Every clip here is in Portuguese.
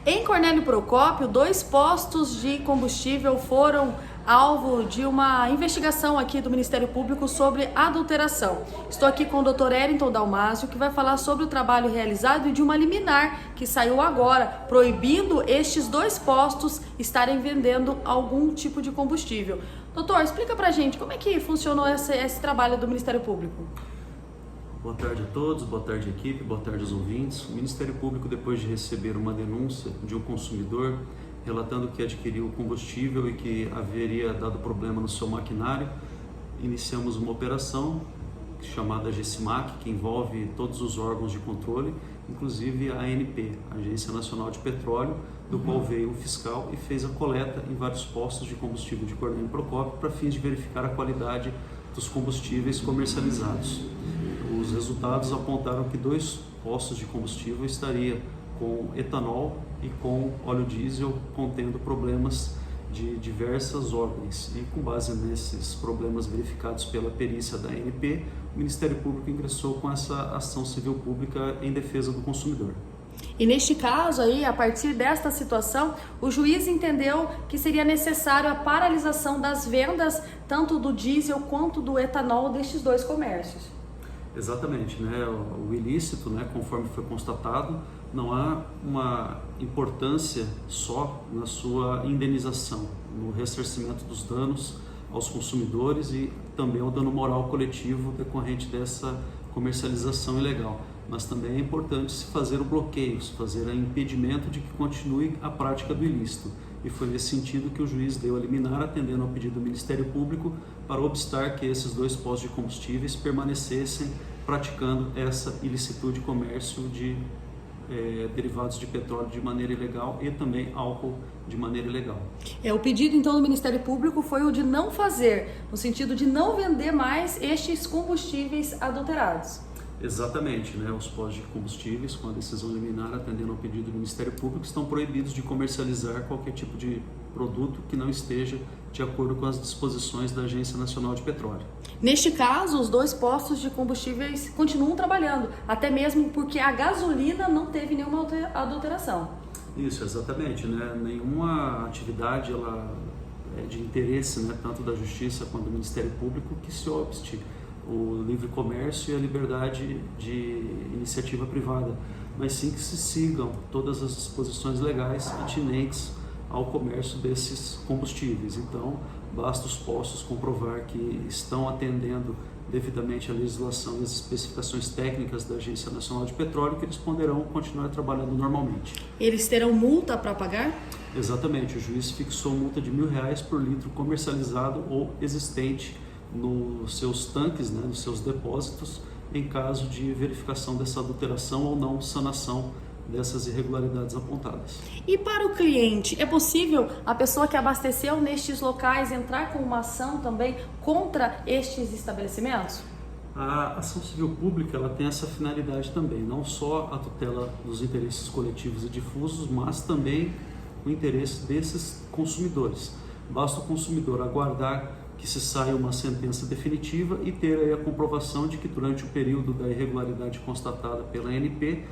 Em Cornélio Procópio, 2 postos de combustível foram alvo de uma investigação aqui do Ministério Público sobre adulteração. Estou aqui com o Dr. Wellington Dalmásio, que vai falar sobre o trabalho realizado e de uma liminar que saiu agora, proibindo estes 2 postos estarem vendendo algum tipo de combustível. Doutor, explica pra gente como é que funcionou esse trabalho do Ministério Público. Boa tarde a todos, boa tarde equipe, boa tarde aos ouvintes. O Ministério Público, depois de receber uma denúncia de um consumidor relatando que adquiriu combustível e que haveria dado problema no seu maquinário, iniciamos uma operação chamada GESIMAC, que envolve todos os órgãos de controle, inclusive a ANP, Agência Nacional de Petróleo, do qual veio um fiscal e fez a coleta em vários postos de combustível de Cornélio Procópio para fins de verificar a qualidade dos combustíveis comercializados. Os resultados apontaram que 2 postos de combustível estariam com etanol e com óleo diesel contendo problemas de diversas ordens. E com base nesses problemas verificados pela perícia da ANP, o Ministério Público ingressou com essa ação civil pública em defesa do consumidor. E neste caso aí, a partir desta situação, o juiz entendeu que seria necessário a paralisação das vendas tanto do diesel quanto do etanol destes 2 comércios. Exatamente, né? O ilícito, né, conforme foi constatado, não há uma importância só na sua indenização, no ressarcimento dos danos aos consumidores e também ao dano moral coletivo decorrente dessa comercialização ilegal. Mas também é importante se fazer o bloqueio, se fazer o impedimento de que continue a prática do ilícito. E foi nesse sentido que o juiz deu a liminar, atendendo ao pedido do Ministério Público, para obstar que esses 2 postos de combustíveis permanecessem praticando essa ilicitude de comércio de derivados de petróleo de maneira ilegal e também álcool de maneira ilegal. O pedido então do Ministério Público foi o de não fazer, no sentido de não vender mais estes combustíveis adulterados. Exatamente, né? Os postos de combustíveis, com a decisão liminar atendendo ao pedido do Ministério Público, estão proibidos de comercializar qualquer tipo de produto que não esteja de acordo com as disposições da Agência Nacional de Petróleo. Neste caso, os 2 postos de combustíveis continuam trabalhando, até mesmo porque a gasolina não teve nenhuma adulteração. Isso, exatamente, né? Nenhuma atividade ela é de interesse, né, tanto da Justiça quanto do Ministério Público, que se obste o livre comércio e a liberdade de iniciativa privada, mas sim que se sigam todas as disposições legais atinentes ao comércio desses combustíveis. Então, basta os postos comprovar que estão atendendo devidamente à legislação e às especificações técnicas da Agência Nacional de Petróleo, que eles poderão continuar trabalhando normalmente. Eles terão multa para pagar? Exatamente, o juiz fixou multa de R$1.000 por litro comercializado ou existente nos seus tanques, né, nos seus depósitos, em caso de verificação dessa adulteração ou não sanação dessas irregularidades apontadas. E para o cliente, é possível a pessoa que abasteceu nestes locais entrar com uma ação também contra estes estabelecimentos? A ação civil pública ela tem essa finalidade também, não só a tutela dos interesses coletivos e difusos, mas também o interesse desses consumidores. Basta o consumidor aguardar que se saia uma sentença definitiva e ter aí a comprovação de que durante o período da irregularidade constatada pela ANP,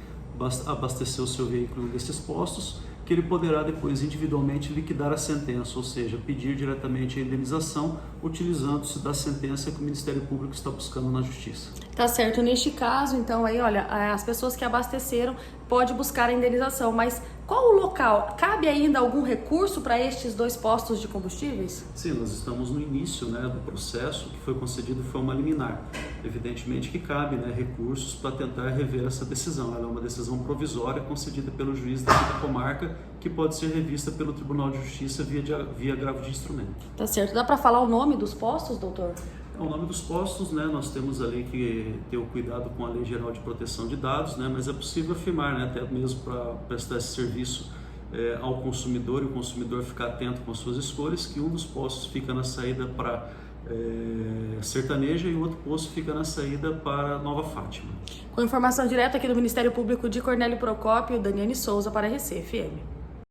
abasteceu o seu veículo desses postos, que ele poderá depois individualmente liquidar a sentença, ou seja, pedir diretamente a indenização, utilizando-se da sentença que o Ministério Público está buscando na Justiça. Tá certo, neste caso, então, aí, olha, as pessoas que abasteceram podem buscar a indenização, mas qual o local? Cabe ainda algum recurso para estes 2 postos de combustíveis? Sim, nós estamos no início, né, do processo que foi concedido, foi uma liminar. Evidentemente que cabe, né, recursos para tentar rever essa decisão. Ela é uma decisão provisória concedida pelo juiz da comarca, que pode ser revista pelo Tribunal de Justiça via agravo de instrumento. Tá certo. Dá para falar o nome dos postos, doutor? O nome dos postos, né, nós temos ali que ter o cuidado com a Lei Geral de Proteção de Dados, né, mas é possível afirmar, né, até mesmo para prestar esse serviço ao consumidor e o consumidor ficar atento com as suas escolhas, que um dos postos fica na saída para Sertaneja e o outro posto fica na saída para Nova Fátima. Com informação direta aqui do Ministério Público de Cornélio Procópio, Daniane Souza para a RCFM.